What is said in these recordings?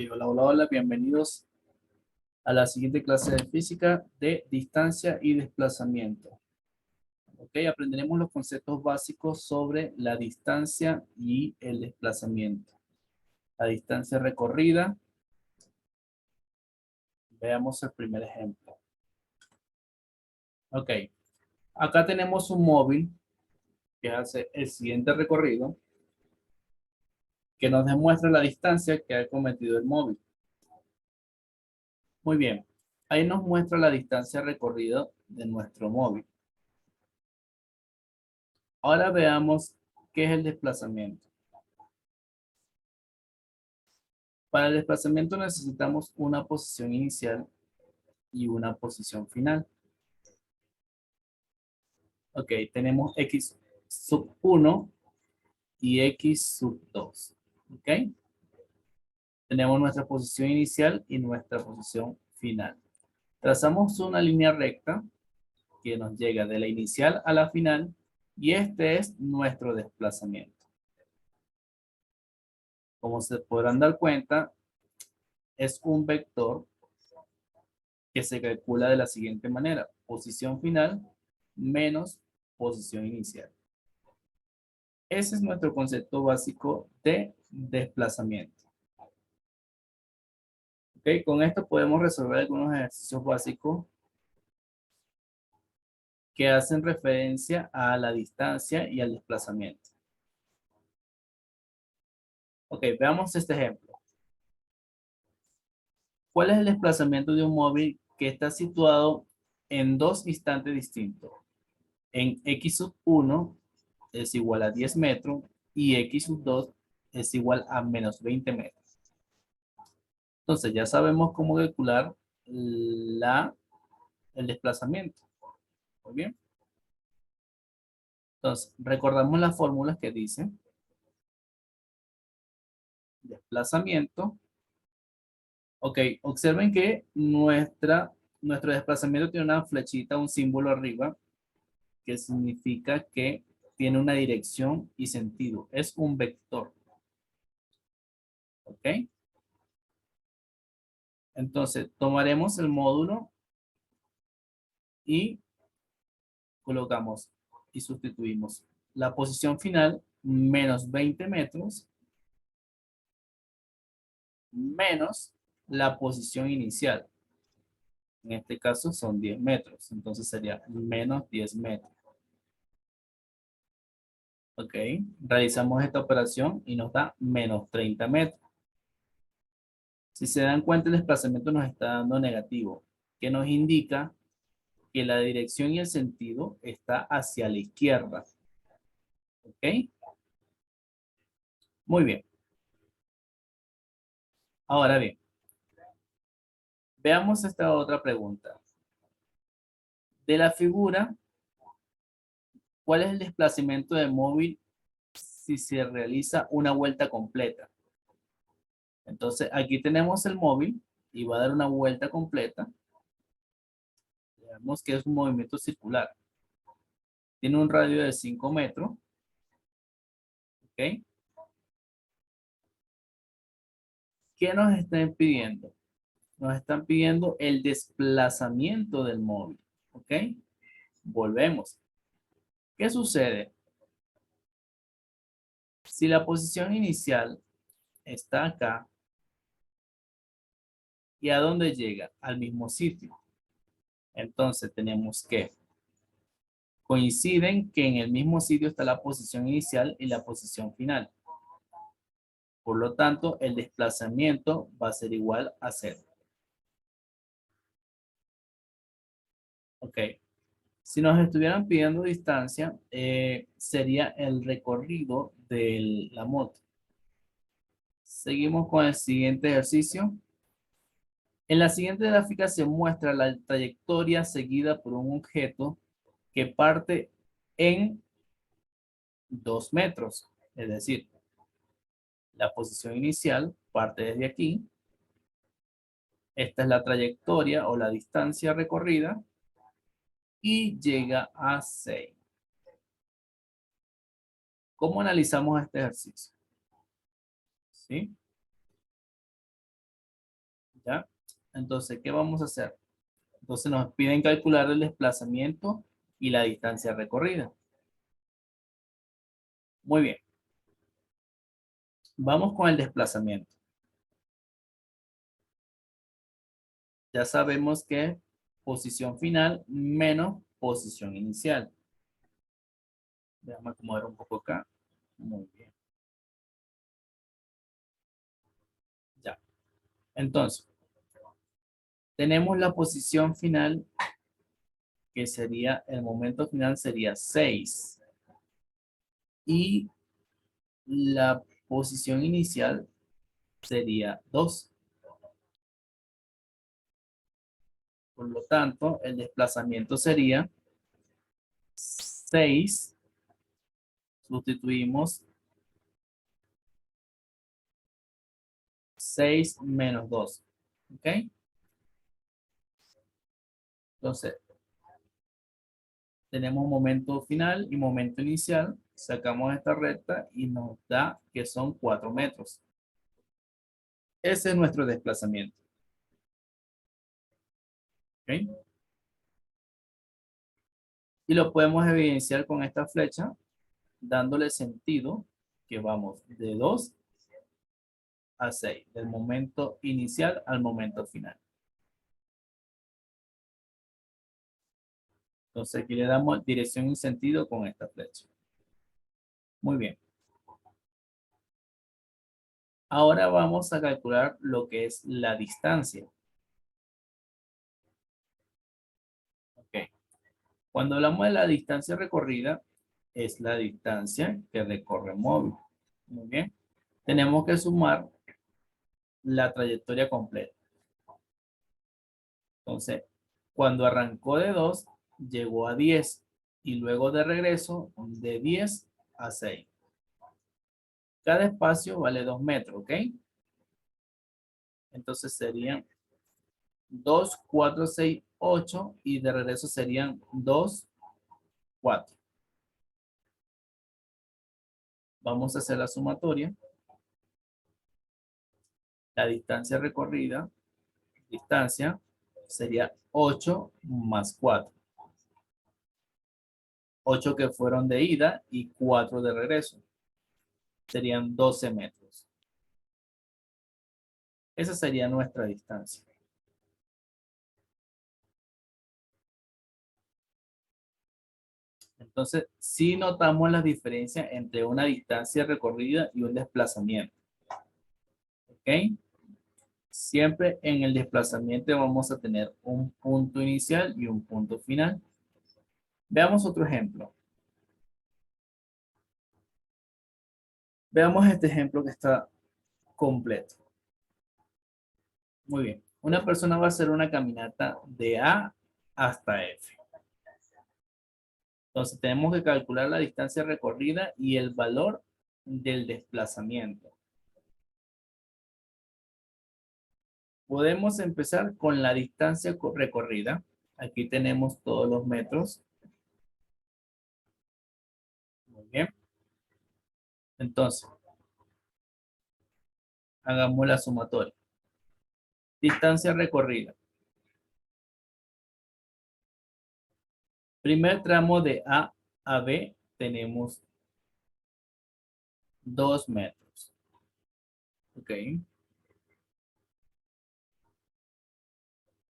Hola, hola, hola, bienvenidos a la siguiente clase de física de distancia y desplazamiento. Ok, aprenderemos los conceptos básicos sobre la distancia y el desplazamiento. La distancia recorrida, veamos el primer ejemplo. Ok, acá tenemos un móvil que hace el siguiente recorrido que nos demuestra la distancia que ha cometido el móvil. Muy bien, ahí nos muestra la distancia recorrida de nuestro móvil. Ahora veamos qué es el desplazamiento. Para el desplazamiento necesitamos una posición inicial y una posición final. Ok, tenemos x sub 1 y x sub 2. Ok, tenemos nuestra posición inicial y nuestra posición final. Trazamos una línea recta que nos llega de la inicial a la final y este es nuestro desplazamiento. Como se podrán dar cuenta, es un vector que se calcula de la siguiente manera: posición final menos posición inicial. Ese es nuestro concepto básico de desplazamiento. ¿Ok? Con esto podemos resolver algunos ejercicios básicos que hacen referencia a la distancia y al desplazamiento. Ok, veamos este ejemplo. ¿Cuál es el desplazamiento de un móvil que está situado en dos instantes distintos? En x sub 1 es igual a 10 metros y x sub 2 es igual a menos 20 metros. Entonces ya sabemos cómo calcular el desplazamiento. Muy bien. Entonces, recordamos las fórmulas que dicen desplazamiento. Ok, observen que nuestro desplazamiento tiene una flechita, un símbolo arriba, que significa que tiene una dirección y sentido. Es un vector. Ok. Entonces, tomaremos el módulo y colocamos y sustituimos la posición final menos 20 metros menos la posición inicial. En este caso son 10 metros, entonces sería menos 10 metros. Ok, realizamos esta operación y nos da menos 30 metros. Si se dan cuenta, el desplazamiento nos está dando negativo, que nos indica que la dirección y el sentido está hacia la izquierda. Ok, muy bien. Ahora bien, veamos esta otra pregunta. De la figura, ¿cuál es el desplazamiento del móvil si se realiza una vuelta completa? Entonces, aquí tenemos el móvil y va a dar una vuelta completa. Vemos que es un movimiento circular. Tiene un radio de 5 metros. ¿Ok? ¿Qué nos están pidiendo? Nos están pidiendo el desplazamiento del móvil. ¿Ok? Volvemos. ¿Qué sucede? Si la posición inicial está acá, ¿y a dónde llega? Al mismo sitio. Entonces tenemos que coinciden que en el mismo sitio está la posición inicial y la posición final. Por lo tanto, el desplazamiento va a ser igual a 0. Ok. Si nos estuvieran pidiendo distancia, sería el recorrido de la moto. Seguimos con el siguiente ejercicio. En la siguiente gráfica se muestra la trayectoria seguida por un objeto que parte en 2 metros. Es decir, la posición inicial parte desde aquí. Esta es la trayectoria o la distancia recorrida y llega a 6. ¿Cómo analizamos este ejercicio? ¿Sí? ¿Ya? Entonces, ¿qué vamos a hacer? Entonces nos piden calcular el desplazamiento y la distancia recorrida. Muy bien. Vamos con el desplazamiento. Ya sabemos que posición final menos posición inicial. Déjame acomodar un poco acá. Muy bien. Ya. Entonces, tenemos la posición final, que sería, el momento final sería 6. Y la posición inicial sería 2. Por lo tanto, el desplazamiento sería 6. Sustituimos 6 menos 2. ¿Ok? Entonces, tenemos momento final y momento inicial. Sacamos esta recta y nos da que son 4 metros. Ese es nuestro desplazamiento. ¿Ok? Y lo podemos evidenciar con esta flecha, dándole sentido que vamos de 2 a 6, del momento inicial al momento final. Entonces aquí le damos dirección y sentido con esta flecha. Muy bien. Ahora vamos a calcular lo que es la distancia. Ok. Cuando hablamos de la distancia recorrida, es la distancia que recorre el móvil. Muy bien. Tenemos que sumar la trayectoria completa. Entonces, cuando arrancó de 2, llegó a 10 y luego de regreso de 10 a 6. Cada espacio vale 2 metros, ¿ok? Entonces serían 2, 4, 6, 8 y de regreso serían 2, 4. Vamos a hacer la sumatoria. La distancia recorrida, distancia, sería 8 más 4. 8 que fueron de ida y 4 de regreso. Serían 12 metros. Esa sería nuestra distancia. Entonces, sí notamos la diferencia entre una distancia recorrida y un desplazamiento. ¿Ok? Siempre en el desplazamiento vamos a tener un punto inicial y un punto final. Veamos otro ejemplo. Veamos este ejemplo que está completo. Muy bien. Una persona va a hacer una caminata de A hasta F. Entonces tenemos que calcular la distancia recorrida y el valor del desplazamiento. Podemos empezar con la distancia recorrida. Aquí tenemos todos los metros. Muy bien. Entonces, hagamos la sumatoria. Distancia recorrida. Primer tramo de A a B tenemos 2 metros. Ok.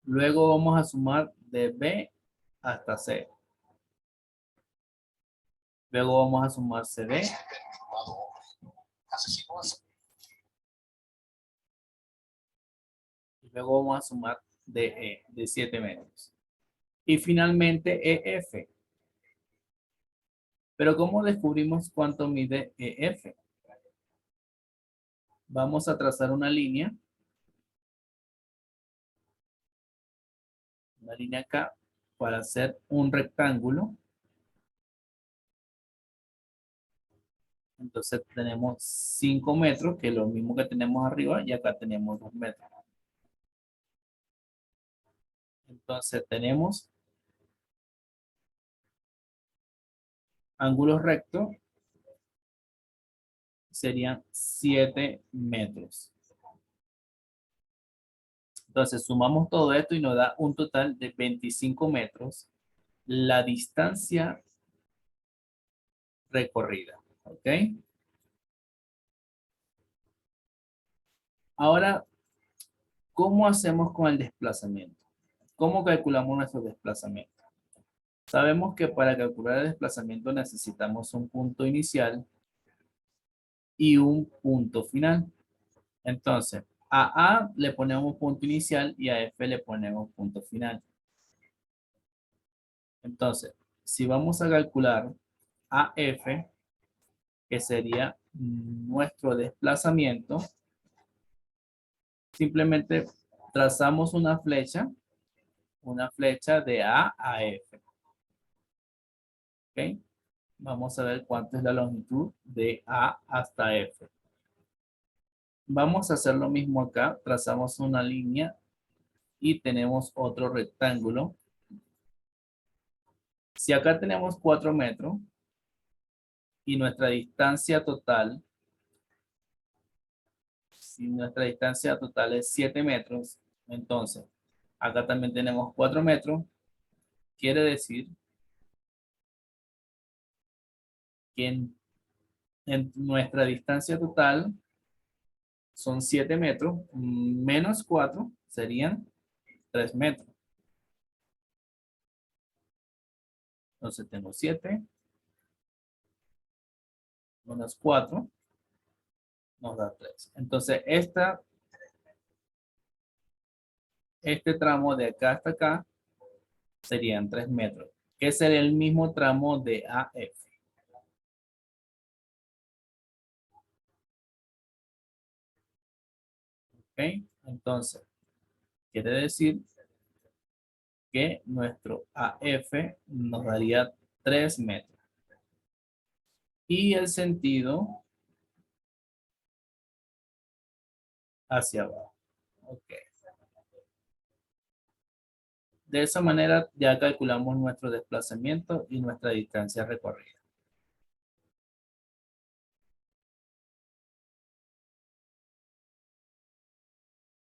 Luego vamos a sumar de B hasta C. Luego vamos a sumar CD. Y luego vamos a sumar DE de 7 metros. Y finalmente EF. Pero ¿cómo descubrimos cuánto mide EF? Vamos a trazar una línea acá para hacer un rectángulo. Entonces tenemos 5 metros, que es lo mismo que tenemos arriba, y acá tenemos 2 metros. Entonces tenemos ángulos rectos, serían 7 metros. Entonces sumamos todo esto y nos da un total de 25 metros la distancia recorrida. ¿Ok? Ahora, ¿cómo hacemos con el desplazamiento? ¿Cómo calculamos nuestro desplazamiento? Sabemos que para calcular el desplazamiento necesitamos un punto inicial y un punto final. Entonces, a A le ponemos punto inicial y a F le ponemos punto final. Entonces, si vamos a calcular a F, que sería nuestro desplazamiento, simplemente trazamos una flecha de A a F. ¿Ok? Vamos a ver cuánto es la longitud de A hasta F. Vamos a hacer lo mismo acá. Trazamos una línea y tenemos otro rectángulo. Si acá tenemos 4 metros y nuestra distancia total, si nuestra distancia total es 7 metros, entonces acá también tenemos 4 metros, quiere decir que en nuestra distancia total son 7 metros, menos 4 serían 3 metros. Entonces tengo 7 menos 4 nos da 3. Entonces este tramo de acá hasta acá serían 3 metros, que sería el mismo tramo de AF. ¿Ok? Entonces, quiere decir que nuestro AF nos daría 3 metros. Y el sentido hacia abajo. Ok. De esa manera ya calculamos nuestro desplazamiento y nuestra distancia recorrida.